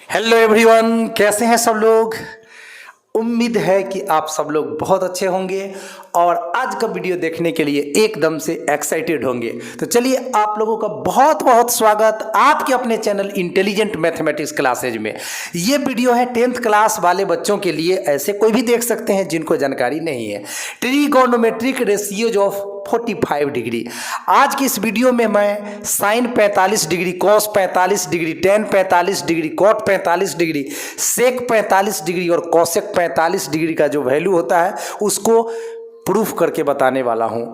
Hello everyone, कैसे हैं सब लोग। उम्मीद है कि आप सब लोग बहुत अच्छे होंगे और आज का वीडियो देखने के लिए एकदम से एक्साइटेड होंगे। तो चलिए, आप लोगों का बहुत बहुत स्वागत आपके अपने चैनल इंटेलिजेंट मैथमेटिक्स क्लासेज में। ये वीडियो है 10th क्लास वाले बच्चों के लिए, ऐसे कोई भी देख सकते हैं जिनको जानकारी नहीं है। Trigonometric ratios of 45 degree. आज की इस वीडियो में मैं sine 45 degree, cos 45 degree, tan 45 degree, cot 45 degree, sec 45 degree और कॉसेक 45 डिग्री का जो वैल्यू होता है उसको प्रूफ करके बताने वाला हूं।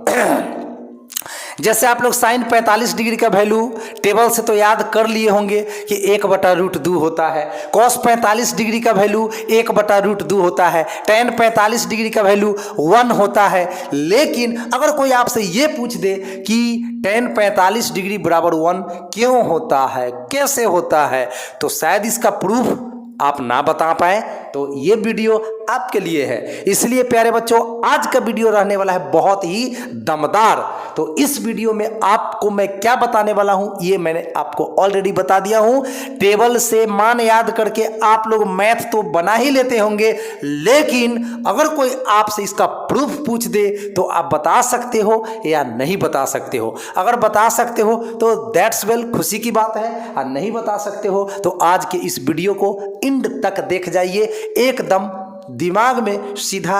जैसे आप लोग साइन 45 डिग्री का वैल्यू टेबल से तो याद कर लिए होंगे कि 1/√2 होता है। कॉस 45 डिग्री का वैल्यू 1/√2 होता है। टेन 45 डिग्री का वैल्यू 1 होता है। लेकिन अगर कोई आपसे ये पूछ दे कि टेन 45 डिग्री बराबर 1 क्यों होता है, कैसे होता है, तो शायद इसका प्रूफ आप ना बता पाए। तो ये वीडियो आपके लिए है। इसलिए प्यारे बच्चों, आज का वीडियो रहने वाला है बहुत ही दमदार। तो इस वीडियो में आपको मैं क्या बताने वाला हूं, ये मैंने आपको ऑलरेडी बता दिया हूं। टेबल से मान याद करके आप लोग मैथ तो बना ही लेते होंगे, लेकिन अगर कोई आपसे इसका प्रूफ पूछ दे तो आप बता सकते हो या नहीं बता सकते हो। अगर बता सकते हो तो दैट्स वेल, खुशी की बात है। और नहीं बता सकते हो तो आज के इस वीडियो को एंड तक देख जाइए, एकदम दिमाग में सीधा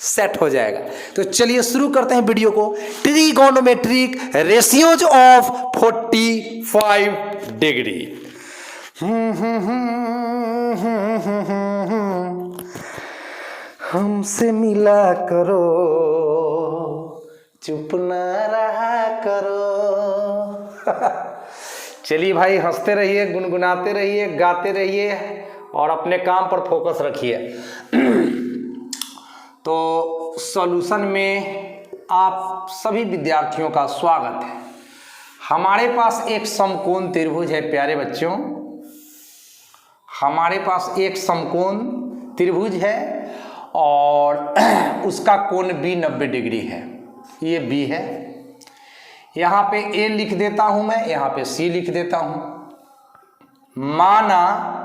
सेट हो जाएगा। तो चलिए शुरू करते हैं वीडियो को। Trigonometric ratios of 45 degree. हमसे मिला करो, चुप ना रहा करो। चलिए भाई, हंसते रहिए, गुनगुनाते रहिए, गाते रहिए और अपने काम पर फोकस रखिए। तो सॉल्यूशन में आप सभी विद्यार्थियों का स्वागत है। हमारे पास एक समकोण त्रिभुज है प्यारे बच्चों। हमारे पास एक समकोण त्रिभुज है और उसका कोण भी 90 डिग्री है। ये बी है। यहाँ पे ए लिख देता हूं मैं, यहाँ पे सी लिख देता हूं। माना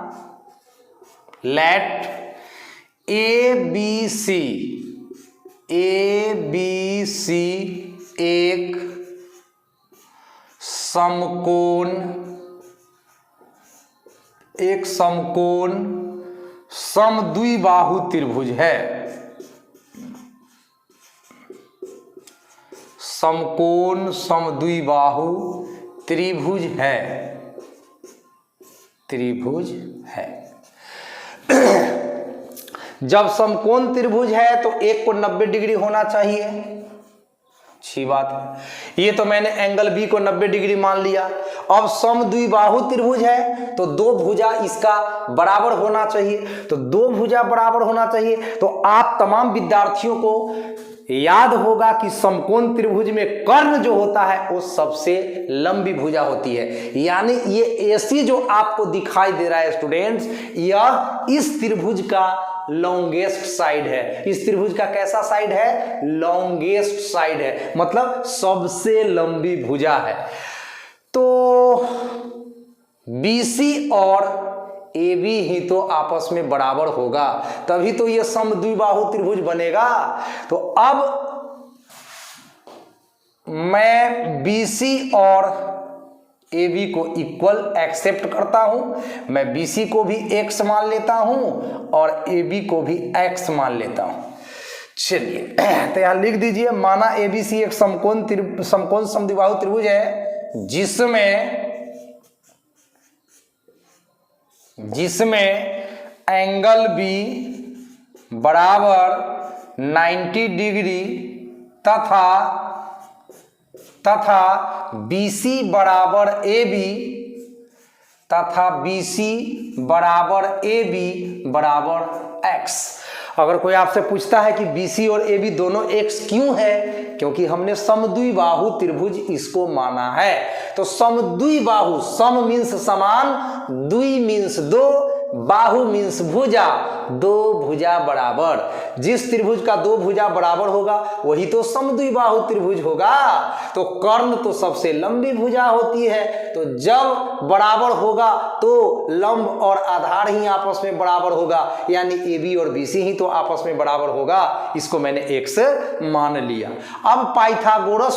लेट ए बी सी एक समकोण समद्विबाहु त्रिभुज है। समकोण समद्विबाहु त्रिभुज है। जब समकोण त्रिभुज है तो एक को 90 डिग्री होना चाहिए। अच्छी बात है। ये तो मैंने एंगल बी को 90 डिग्री मान लिया। अब समद्विबाहु त्रिभुज है तो दो भुजा इसका बराबर होना चाहिए। तो दो भुजा बराबर होना चाहिए। तो आप तमाम विद्यार्थियों को याद होगा कि समकोण त्रिभुज में कर्ण जो होता है वो सबसे लंबी भुजा होती है। यानी ये एसी जो आपको दिखाई दे रहा है स्टूडेंट्स, यह इस त्रिभुज का लॉन्गेस्ट साइड है। इस त्रिभुज का कैसा साइड है? लॉन्गेस्ट साइड है, मतलब सबसे लंबी भुजा है। तो BC और AB ही तो आपस में बराबर होगा, तभी तो ये समद्विबाहु त्रिभुज बनेगा। तो अब मैं BC और AB को इक्वल एक्सेप्ट करता हूं। मैं BC को भी x मान लेता हूं और AB को भी x मान लेता हूं। चलिए तो यहां लिख दीजिए, माना ABC एक समकोण समद्विबाहु त्रिभुज है जिसमें एंगल B बराबर 90 डिग्री तथा BC बराबर AB बराबर x। अगर कोई आपसे पूछता है कि BC और AB दोनों x क्यों है, क्योंकि हमने समद्विबाहु त्रिभुज इसको माना है। तो समद्विबाहु, सम मीन्स समान, द्वि मीन्स दो, बाहु मीन्स भुजा, दो भुजा बराबर। जिस त्रिभुज का दो भुजा बराबर होगा वही तो समद्विबाहु त्रिभुज होगा। तो कर्ण तो सबसे लंबी भुजा होती है, तो जब बराबर होगा तो लंब और आधार ही आपस में बराबर होगा, यानी AB और BC ही तो आपस में बराबर होगा। इसको मैंने x मान लिया। अब पाइथागोरस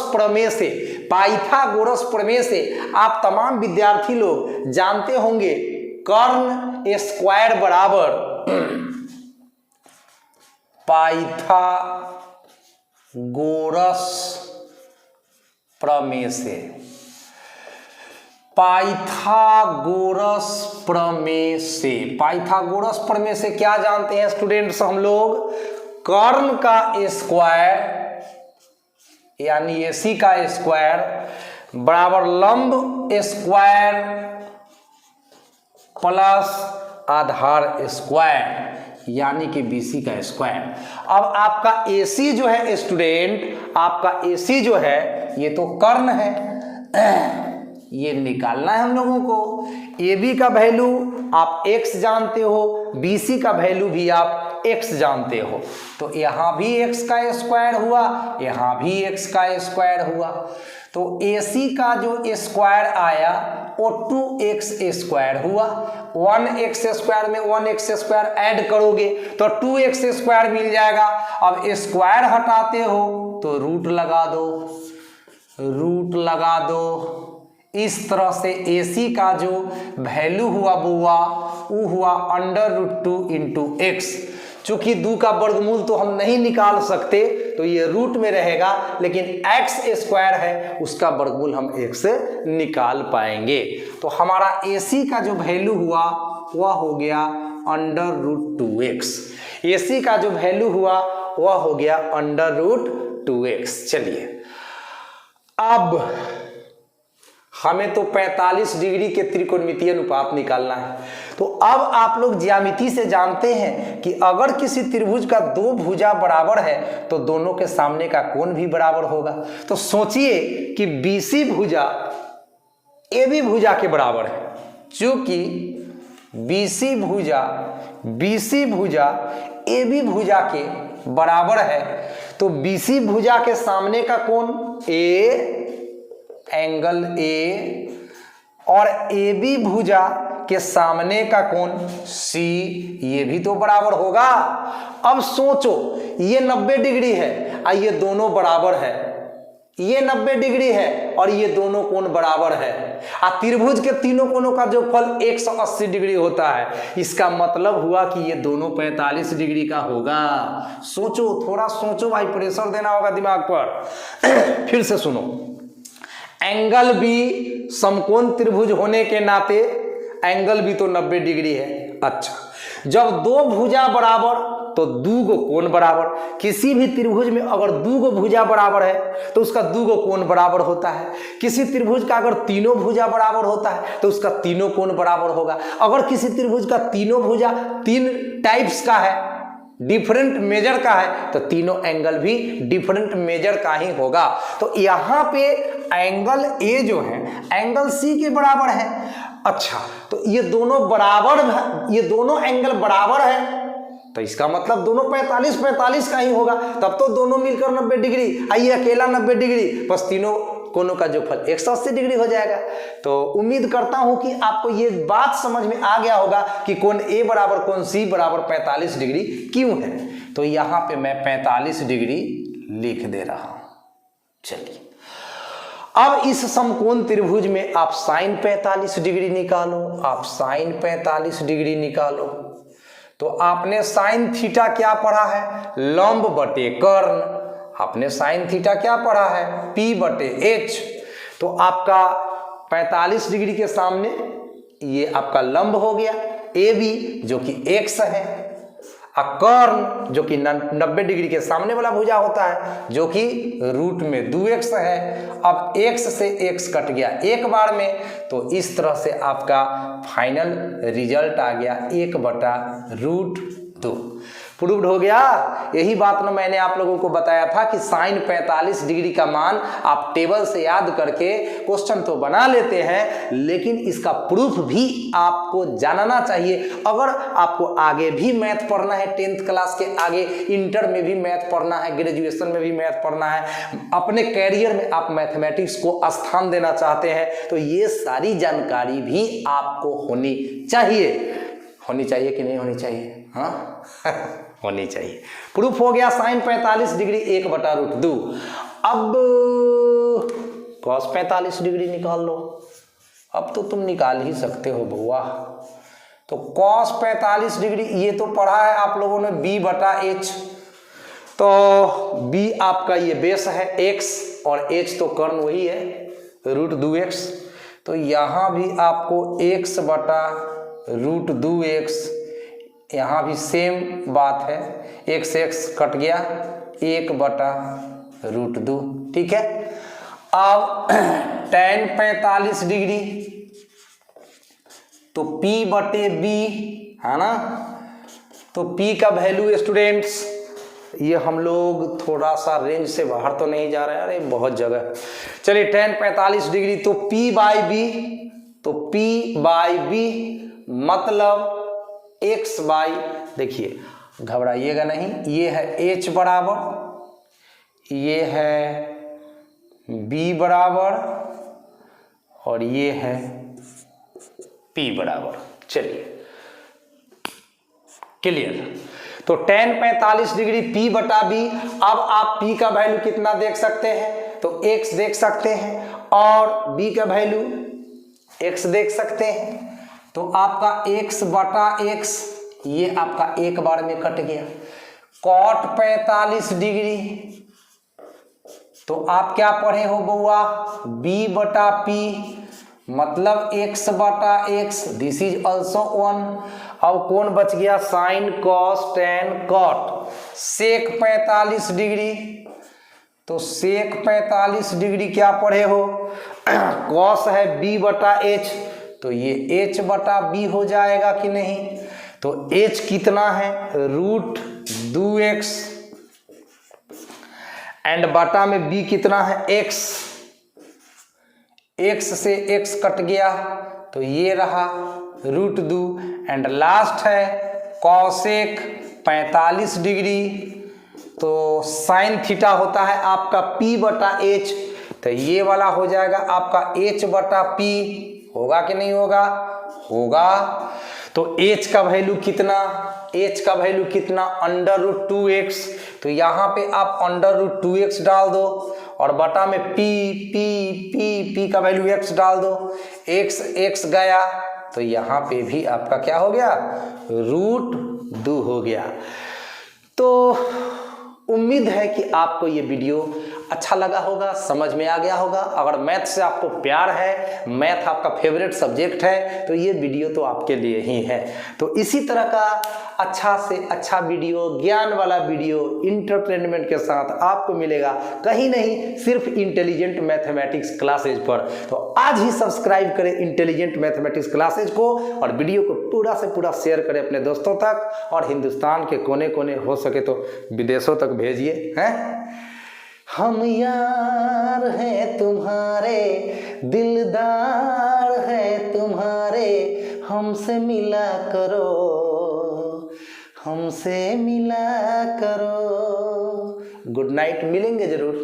प्रमेय से आप तमाम विद्यार्थी लोग जानते होंगे, कर्ण स्क्वायर बराबर पाइथागोरस प्रमेय से। पाइथागोरस प्रमेय से क्या जानते हैं स्टूडेंट्स हम लोग? कर्ण का स्क्वायर यानी AC का स्क्वायर बराबर लंब स्क्वायर प्लस आधार स्क्वायर यानी कि BC का स्क्वायर। अब आपका AC जो है स्टूडेंट, आपका AC जो है ये तो कर्ण है, ये निकालना है हम लोगों को। AB का वैल्यू आप x जानते हो, BC का वैल्यू भी आप x जानते हो, तो यहां भी x का स्क्वायर हुआ, यहां भी x का स्क्वायर हुआ। तो AC का जो स्क्वायर आया वो 2x स्क्वायर हुआ। 1x स्क्वायर में 1x स्क्वायर ऐड करोगे तो 2x स्क्वायर मिल जाएगा। अब स्क्वायर हटाते हो तो रूट लगा दो। इस तरह से AC का जो वैल्यू हुआ वो हुआ √2 इंटू x। चूंकि 2 का वर्गमूल तो हम नहीं निकाल सकते तो ये रूट में रहेगा, लेकिन x स्क्वायर है उसका वर्गमूल हम x निकाल पाएंगे। तो हमारा AC का जो वैल्यू हुआ वह हो गया √2x। AC का जो वैल्यू हुआ वह हो गया √2x। चलिए अब हमें तो 45 डिग्री के त्रिकोणमितीय अनुपात निकालना है। तो अब आप लोग ज्यामिति से जानते हैं कि अगर किसी त्रिभुज का दो भुजा बराबर है तो दोनों के सामने का कोण भी बराबर होगा। तो सोचिए कि BC भुजा AB भुजा के बराबर है। चूंकि BC भुजा AB भुजा के बराबर है तो BC भुजा के सामने का कोण एंगल A और AB भुजा के सामने का कोण C ये भी तो बराबर होगा। अब सोचो ये 90 डिग्री है और ये दोनों बराबर है, ये 90 डिग्री है और ये दोनों कोण बराबर है। त्रिभुज के तीनों कोणों का जो फल 180 डिग्री होता है, इसका मतलब हुआ कि ये दोनों 45 डिग्री का होगा। सोचो, थोड़ा सोचो भाई, प्रेशर देना होगा दिमाग पर। फिर से सुनो, एंगल भी समकोण त्रिभुज होने के नाते एंगल भी तो 90 डिग्री है। अच्छा, जब दो भुजा बराबर तो दू गो कोण बराबर। किसी भी त्रिभुज में अगर दू गो भुजा बराबर है तो उसका दू गो कोण बराबर होता है। किसी त्रिभुज का अगर तीनों भुजा बराबर होता है तो उसका तीनों कोण बराबर होगा। अगर किसी त्रिभुज का तीनों भुजा 3 टाइप्स का है, डिफरेंट मेजर का है, तो तीनों एंगल भी डिफरेंट मेजर का ही होगा। तो यहां पे एंगल A जो है एंगल C के बराबर है। अच्छा, तो ये दोनों बराबर, ये दोनों एंगल बराबर है तो इसका मतलब दोनों 45 का ही होगा। तब तो दोनों मिलकर 90 डिग्री, आइए अकेला 90 डिग्री, बस तीनों कोणों का जो फल 180 डिग्री हो जाएगा। तो उम्मीद करता हूं कि आपको ये बात समझ में आ गया होगा कि कोण A बराबर कोण C बराबर 45 डिग्री क्यों है। तो यहां पे मैं 45 डिग्री लिख दे रहा हूं। चलिए अब इस समकोण त्रिभुज में आप साइन 45 डिग्री निकालो, आप साइन 45 डिग्री निकालो। तो आपने साइन थीटा क्या पढ़ा है? लंब बटे कर्ण। आपने साइन थीटा क्या पढ़ा है? P बटे H। तो आपका 45 डिग्री के सामने ये आपका लंब हो गया AB जो कि x है, और कर्ण जो कि 90 डिग्री के सामने वाला भुजा होता है जो कि रूट में 2x है। अब x से x कट गया एक बार में, तो इस तरह से आपका फाइनल रिजल्ट आ गया 1/√2 2। प्रूव्ड हो गया। यही बात ना मैंने आप लोगों को बताया था कि साइन 45 डिग्री का मान आप टेबल से याद करके क्वेश्चन तो बना लेते हैं, लेकिन इसका प्रूफ भी आपको जानना चाहिए। अगर आपको आगे भी मैथ पढ़ना है, 10th क्लास के आगे इंटर में भी मैथ पढ़ना है, ग्रेजुएशन में भी मैथ पढ़ना है, अपने कैरियर में आप मैथमेटिक्स को स्थान देना चाहते हैं, तो ये सारी जानकारी भी आपको होनी चाहिए। होनी चाहिए कि नहीं होनी चाहिए? हाँ होनी चाहिए। प्रूफ हो गया साइन 45 डिग्री 1/√2। अब कॉस 45 डिग्री निकाल लो। अब तो तुम निकाल ही सकते हो बुआ। तो कॉस 45 डिग्री ये तो पढ़ा है आप लोगों ने b/h। तो b आपका ये बेस है x और h तो कर्ण वही है √2x। तो यहाँ भी आपको x/√2x, यहाँ भी सेम बात है, x कट गया 1/√2। ठीक है। अब tan 45 डिग्री तो p/b है ना। तो p का वैल्यू स्टूडेंट्स, ये हम लोग थोड़ा सा रेंज से बाहर तो नहीं जा रहे हैं, अरे बहुत जगह। चलिए tan 45 डिग्री तो p/b, तो p/b मतलब x बाई, देखिए घबराइएगा नहीं, ये है h बराबर, ये है b बराबर और ये है p बराबर। चलिए क्लियर। तो tan 45 डिग्री p/b। अब आप p का वैल्यू कितना देख सकते हैं? तो x देख सकते हैं और b का वैल्यू x देख सकते हैं। तो आपका x/x ये आपका एक बार में कट गया। cot 45 डिग्री तो आप क्या पढ़े हो बउआ? b/p मतलब x/x, दिस इज ऑल्सो 1। अब कौन बच गया? Sine cos tan cot. Sec 45 degree तो सेक 45 डिग्री क्या पढ़े हो? कॉस है b/h, तो ये h/b हो जाएगा कि नहीं? तो h कितना है? √2x एंड बटा में b कितना है? x। x से x कट गया तो ये रहा √2 एंड लास्ट है कॉसेक 45 डिग्री। तो साइन थीटा होता है आपका p/h, तो ये वाला हो जाएगा आपका h/p। होगा कि नहीं होगा? होगा। तो h का वैल्यू कितना? h का वैल्यू कितना? √2x। तो यहाँ पे आप √2x डाल दो और बटा में p का वैल्यू x डाल दो। x गया तो यहाँ पे भी आपका क्या हो गया? √2 हो गया। तो उम्मीद है कि आपको ये वीडियो अच्छा लगा होगा, समझ में आ गया होगा। अगर मैथ से आपको प्यार है, मैथ आपका फेवरेट सब्जेक्ट है, तो ये वीडियो तो आपके लिए ही है। तो इसी तरह का अच्छा से अच्छा वीडियो, ज्ञान वाला वीडियो, इंटरटेनमेंट के साथ आपको मिलेगा कहीं नहीं, सिर्फ इंटेलिजेंट मैथमेटिक्स क्लासेज पर। तो आज ही सब्सक्राइब करें इंटेलिजेंट मैथमेटिक्स क्लासेज को और वीडियो को पूरा से पूरा शेयर करें अपने दोस्तों तक और हिंदुस्तान के कोने कोने, हो सके तो विदेशों तक भेजिए। हैं हम यार हैं तुम्हारे, दिलदार हैं तुम्हारे, हमसे मिला करो, हमसे मिला करो। गुड नाइट, मिलेंगे जरूर।